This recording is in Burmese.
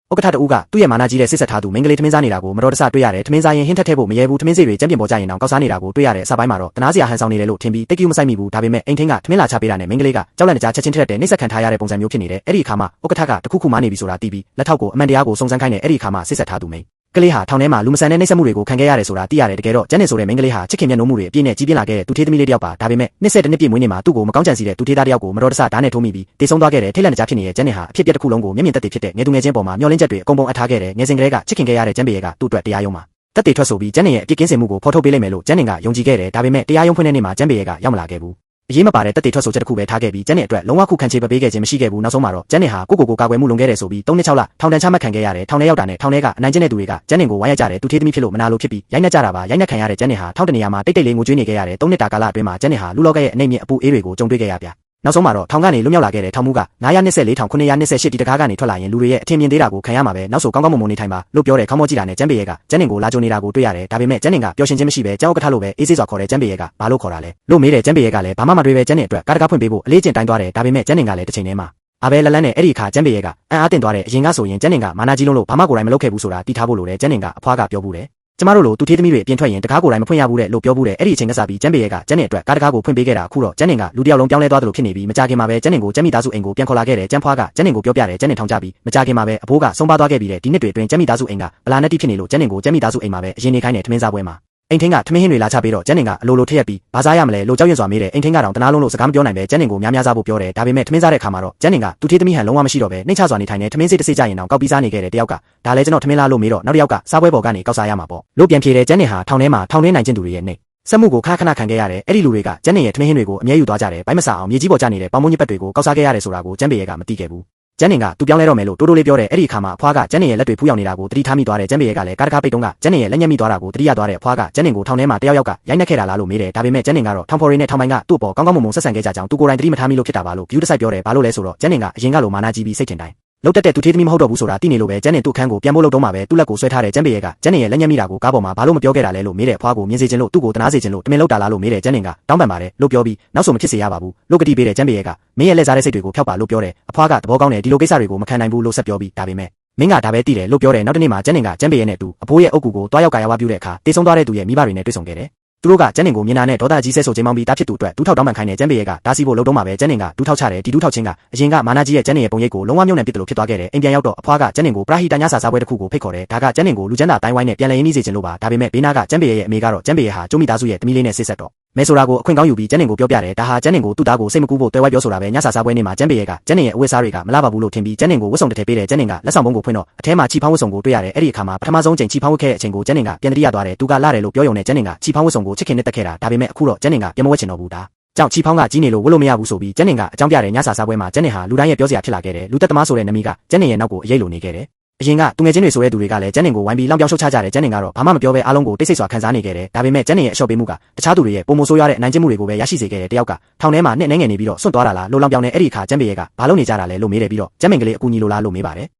ဥက္ကဋ္ဌတဦးကသူ့ရဲ့မာနကြီးတဲ့စစ်ဆက်ထားသူမိန်းကလေးထမင်းစားနေတာကိုမတော်တဆတွေ့ရတယ်ထမင်းစားရင်ဟင်းထက်ထဲဖို့မရဲဘူးထမင်းစိတ်တွေကျမ်းပြင်ပေါ်ကြရင်တောင်ကောက်စားနေတာကိုတွေ့ရတဲ့အစပိုင်းမှာတော့တနာစရာဟန်ဆောင်နေတယ်လို့ထင်ပြီးတိတ်ကူးမဆိုင်မိဘူးဒါပေမဲ့အိမ်ထင်းကထမင်းလာချပေးတာနဲ့မိန်းကလေးကကြောက်လန့်တကြားချက်ချင်းထက်တဲ့နှိမ့်ဆက်ခံထားရတဲ့ပုံစံမျိုးဖြစ်နေတယ်အဲ့ဒီအခါမှာဥက္ကဋ္ဌကတခုခုမှနေပြီဆိုတာသိပြီးလက်ထောက်ကိုအမှန်တရားကိုစုံစမ်းခိုင်းတဲ့အဲ့ဒီအခါမှာစစ်ဆက်ထားသူမိန်းကလေးဟာထောင်ထဲမှာလူမဆန်တဲ့နှိမ့်ဆက်မှုတွေကိုခံခဲ့ရတယ်ဆိုတာသိရတယ်တကယ်တော့ကျန်းနေဆိုတဲ့မိန်းကလေးဟာချစ်ခင်မြတ်နိုးမှုတွေအပြည့်နဲ့ကြီးပြင်းလာခဲ့တဲ့သူထေးသမီးလေးတယောက်ပါဒါပေမဲ့နှစ်ပြည့်မွေးနေ့မှာသူ့ကိုမကောင်းကြံစီတဲ့သူထေးသားတယောက်ကိုမတော်တဆဓာတ်နဲ့ထိုးမိပြီးတေဆုံးသွားခဲ့တဲ့ထိတ်လန့်တကြားဖြစ်နေတဲ့ကျန်းနေဟာအဖြစ်ပြက်တစ်ခုလုံးကိုမျက်မြင်သက်သေဖြစ်တဲ့ငယ်သူငယ်ချင်းပေါ်မှာမျောလင်းချက်တွေအကုန်ပုံအပ်ထားခဲ့တဲ့ငယ်စဉ်ကလေးကချစ်ခင်ခဲ့ရတဲ့ကျန်းပေရဲ့ကသူ့အတွက်တရားရုံးမှာတက်တေထွက်ဆိုပြီးကျန်းနေရဲ့အပြစ်ကင်းစင်မှုကိုဖော်ထုတ်ပေးလိုက်မယ်လို့ကျန်းနေကယုံကြည်ခဲ့တယ်ဒါပေမဲ့တရားရုံးဖွင့်တဲ့နေ့မှာကျန်းပေရဲ့ကရောက်မလာခဲ့ဘူးအရေးမပါတဲ့တက်တေထွက်ဆိုချက်တစ်ခုပဲထားခဲ့ပြီးကျန်းနေအတွက်လုံးဝခုခံချေပေးခဲ့ခြင်းမရှိခဲ့ဘူးနောက်ဆုံးမှာတော့ကျန်းနေဟာကိုကာကွယ်မှုလုံခဲ့တယ်ဆိုပြီး3-6လထောင်ဒဏ်ချမှတ်ခံခဲ့ရတယ်ထောင်ထဲရောက်တာနဲ့ထောင်ထဲကအနိုင်ကျင့်တဲ့သူတွေကကျန်းနေကိုဝိုင်းရကြတယ်သူထေးသမီးဖြစ်လို့မနာလို့ဖြစ်ပြီးရိုက်နှက်ကြတာပါရိုက်နှက်ခံရတဲ့ကျန်းနေဟာထောင်တနေရာမှာတိတ်တိတ်လေးငိုကြွေးနေခဲ့ရတယ်3နှစ်တာကာလအတွင်းမှာကျန်းနေဟာလူလောကရဲ့အနေမြင့်အပူအေးတွေကိုကြုံတွေ့ခဲ့ရပြနောက်ဆုံးမှာတော့ထောင်ကနေလွတ်မြောက်လာခဲ့တဲ့ထောင်မှုက924,928ဒီတကားကနေထွက်လာရင်လူတွေရဲ့အထင်မြင်သေးတာကိုခံရမှာပဲနောက်ဆိုကောင်းကောင်းမွန်မွန်နေထိုင်ပါလို့ပြောတဲ့ခေါင်းမောကြည့်တာနဲ့ကျန်းပေရဲ့ကကျန်းနေကိုလာကြိုနေတာကိုတွေ့ရတယ်ဒါပေမဲ့ကျန်းနေကပျော်ရှင်ခြင်းမရှိပဲကြောက်ဥက္ကဋ္ဌလို့ပဲအေးဆေးစွာခေါ်တဲ့ကျန်းပေရဲ့ကဘာလို့ခေါ်တာလဲလို့မေးတဲ့ကျန်းပေရဲ့ကလည်းဘာမှမတွေးပဲကျန်းနေအတွက်ကားတကားဖွင့်ပေးဖို့အလေးကျင့်တိုင်းသွားတယ်ဒါပေမဲ့ကျန်းနေကလည်းတစ်ချိန်တည်းမှာအဘဲလလန်းနဲ့အဲ့ဒီအခါကျန်းပေရဲ့ကအံ့အားသင့်သွားတဲ့အရင်ကဆိုရင်ကျန်းနေကမာနာကြီးလုံးလို့ဘာမှကိုယ်တိုင်မလုပ်ခဲ့ဘူးဆိုတာတီးထားဖို့လိုတယ်ကျန်းနေကအဖွားကပြောဘူးတယ်ကျမတို့လိုသူထေးသမီးတွေအပြင်ထွက်ရင်တကားကိုယ်တိုင်မဖွင့်ရဘူးတဲ့လို့ပြောဘူးတဲ့အဲ့ဒီအချိန်ကစားပြီးကျန်းပေရဲ့ကကျန်းနေအတွက်ကားတကားကိုဖွင့်ပေးခဲ့တာအခုတော့ကျန်းနေကလူတစ်ယောက်လုံးပြောင်းလဲသွားတယ်လို့ဖြစ်နေပြီးမကြခင်မှာပဲကျန်းနေကိုကျန်းမိသားစုအိမ်ကိုပြန်ခေါ်လာခဲ့တယ်ကျန်းဖွားကကျန်းနေကိုပြောပြတယ်ကျန်းနေထောင်ကြပြီးမကြခင်မှာပဲအဖိုးကဆုံးပါသွားခဲ့ပြီးတဲ့ဒီနှစ်တွေအတွင်းကျန်းမိသားစုအိမ်ကဗလာနက်တိဖြစ်နေလို့ကျန်းနေကိုကျန်းမိသားစုအိမ်မှာပဲအရင်နေခိုင်းတယ်ထမင်းစားပွဲမှာအိမ်ထင်းကထမင်းဟင်းတွေလာချပေးတော့ကျန်းနေကအလိုလိုထည့်ရပြီးဘာစားရမလဲလို့ကြောက်ရွံ့စွာမေးတယ်အိမ်ထင်းကတော့တနာလုံးလို့စကားမပြောနိုင်ပဲကျန်းနေကိုများစားဖို့ပြောတယ်ဒါပေမဲ့ထမင်းစားတဲ့အခါမှာတော့ကျန်းနေကသူထေးသမီးဟန်လုံးဝမရှိတော့ပဲနှိမ့်ချစွာနေထိုင်နေထမင်းစိတ်တစ်စိတ်ကြရင်တော့ကောက်ပြီးစားနေခဲ့တယ်တယောက်ကဒါလည်းကျွန်တော်ထမင်းလားလို့မေးတော့နောက်တစ်ယောက်ကစားပွဲပေါ်ကနေကောက်စားရမှာပေါ့လို့ပြန်ဖြေတယ်ကျန်းနေဟာထောင်ထဲမှာထောင်တွင်းနိုင်ကျင့်သူတွေရဲ့နှိမ့်ဆက်မှုကိုခဏခံခဲ့ရတယ်အဲ့ဒီလူတွေကကျန်းနေရဲ့ထမင်းဟင်းတွေကိုအမြဲယူသွားကြတယ်ဘိုင်းမဆာအောင်မြေကြီးပေါ်ကျနေတဲ့ပေါင်မုံညစ်ပတ်တွေကိုကောက်စားခဲ့ရတယ်ဆိုတာကိုကျန်းပေရဲ့ကမသိခဲ့ဘူးကျန်းနေကသူပြောင်းလဲတော့မယ်လို့တိုးတိုးလေးပြောတယ်အဲ့ဒီအခါမှာအဖွားကကျန်းနေရဲ့လက်တွေဖူးယောင်နေတာကိုတတိထားမိသွားတယ်ကျန်းပေရဲ့ကလည်းကားတကားပိတ်တုံးကကျန်းနေရဲ့လက်ညက်မိသွားတာကိုတတိယသွားတယ်အဖွားကကျန်းနေကိုထောင်ထဲမှာတယောက်ကရိုက်နှက်ခဲ့တာလားလို့မေးတယ်ဒါပေမဲ့ကျန်းနေကတော့ထောင်ဖော်ရီနဲ့ထောင်ပိုင်းကသူ့ပေါ်ကောင်းကောင်းမွန်မွန်ဆက်ဆံခဲ့ကြကြောင်းသူကိုယ်တိုင်တတိမထားမိလို့ဖြစ်တာပါလို့ဘျူးတစ်ဆိုင်ပြောတယ်ဘာလို့လဲဆိုတော့ကျန်းနေကအရင်ကလိုမာနာကြီးပြီးစိတ်ထင်တိုင်းလောက်တက်တဲ့သူထေးသမီးမဟုတ်တော့ဘူးဆိုတာသိနေလို့ပဲကျန်းနေသူ့ခန်းကိုပြန်ဖို့လုပ်တော့မှပဲသူ့လက်ကိုဆွဲထားတဲ့ကျန်းပေရဲ့ကကျန်းနေရဲ့လက်ညက်မိတာကိုကားပေါ်မှာဘာလို့မပြောခဲ့တာလဲလို့မေးတယ်အဖွားကိုမြင်စေချင်လို့သူ့ကိုတနာစေချင်လို့တမင်လောက်တာလားလို့မေးတယ်ကျန်းနေကတောင်းပန်ပါတယ်လို့ပြောပြီးနောက်ဆိုမဖြစ်စေရပါဘူးလို့ကတိပေးတဲ့ကျန်းပေရဲ့ကမင်းရဲ့လက်စားတဲ့စိတ်တွေကိုဖျောက်ပါလို့ပြောတယ်အဖွားကသဘောကောင်းတယ်ဒီလိုကိစ္စတွေကိုမခံနိုင်ဘူးလို့ဆက်ပြောပြီးဒါပေမဲ့မင်းကဒါပဲသိတယ်လို့ပြောတယ်နောက်တနေ့မှာကျန်းနေကကျန်းပေရဲ့နဲ့သူအဖိုးရဲ့အုပ်ကူကိုတွားရောက်ကာယဝပြုတဲ့အခါတေဆုံးသွားတဲ့သူရဲ့မိဘတွေနဲ့တွေ့ဆုံခဲ့တယ်သူတို့ကကျန်းနေကိုမြင်တာနဲ့ဒေါသကြီးဆဲဆိုချိန်မောင်းပြီးတားဖြစ်သူအတွက်ဒူးထောက်တောင်းပန်ခိုင်းတဲ့ကျန်းပေရဲ့ကဒါစီဖို့လုံတော့မှာပဲကျန်းနေကဒူးထောက်ချတယ်ဒီဒူးထောက်ချင်းကအရင်ကမာနာကြီးရဲ့ကျန်းနေရဲ့ပုံရိပ်ကိုလုံးဝမြုံနှံပစ်တယ်လို့ဖြစ်သွားခဲ့တယ်အိမ်ပြန်ရောက်တော့အဖွားကကျန်းနေကိုပရာဟိတညစာစားပွဲတစ်ခုကိုဖိတ်ခေါ်တယ်ဒါကကျန်းနေကိုလူကျန်းသာတိုင်းဝိုင်းနဲ့ပြန်လည်ရင်းနှီးစေချင်လို့ပါဒါပေမဲ့ဘေးနာကကျန်းပေရဲ့အမေကတော့ကျန်းပေရဲ့ဟာကျိုးမိသားစုရဲ့တမီးလေးနဲ့ဆစ်ဆက်တော့မဲဆိုတာကိုအခွင့်ကောင်းယူပြီးကျန်းနေကိုပြောပြတယ်ဒါဟာကျန်းနေကိုသူ့သားကိုစိတ်မကူဖို့တွဲဝိုင်းပြောဆိုတာပဲညစာစားပွဲနေ့မှာကျန်းပေရဲ့ကကျန်းနေရဲ့အဝတ်စားတွေကမလှပါဘူးလို့ထင်ပြီးကျန်းနေကိုဝတ်စုံတစ်ထည်ပေးတယ်ကျန်းနေကလက်ဆောင်ပုံကိုဖွင့်တော့အထဲမှာချီဖောင်းဝတ်စုံကိုတွေ့ရတယ်အဲ့ဒီအခါမှာပထမဆုံးချိန်ချီဖောင်းဝတ်ခဲ့တဲ့အချိန်ကိုကျန်းနေကပြန်တတိယသွားတယ်သူကလာတယ်လို့ပြောရုံနဲ့ကျန်းနေကချီဖောင်းဝတ်စုံကိုချစ်ခင်နဲ့တက်ခဲ့တာဒါပေမဲ့အခုတော့ကျန်းနေကပြန်မဝတ်ချင်တော့ဘူးဒါကြောင့်ချီဖောင်းကကြီးနေလို့ဝတ်လို့မရဘူးဆိုပြီးကျန်းနေကအကြောင်းပြတယ်ညစာစားပွဲမှာကျန်းနေဟာလူတိုင်းရဲ့ပြောစရာဖြစ်လာခဲ့တယ်လူသက်သမားဆိုတဲ့နမီကကျန်းနေရဲ့နောက်ကိုအရေးလိုနေခဲ့တယ်အရင်ကသူငယ်ချင်းတွေဆိုတဲ့သူတွေကလည်းကျန်းနေကိုဝိုင်းပြီးလောင်ပြောင်းရှုတ်ချကြတယ်ကျန်းနေကတော့ဘာမှမပြောဘဲအားလုံးကိုတိတ်ဆိတ်စွာခံစားနေခဲ့တယ်ဒါပေမဲ့ကျန်းနေရဲ့အလျှော့ပေးမှုကတခြားသူတွေရဲ့ပုံမဆိုးရတဲ့အနိုင်ကျင့်မှုတွေကိုပဲရရှိစေခဲ့တယ်တယောက်ကထောင်ထဲမှာနှစ်နှဲငယ်နေပြီးတော့စွန့်သွားတာလားလို့လောင်ပြောင်းနေအဲ့ဒီအခါကျန်းပေရဲ့ကဘာလို့နေကြတာလဲလို့မေးတယ်ပြီးတော့ကျန်းမင်ကလေးအကူညီလိုလားလို့မေးပါတယ်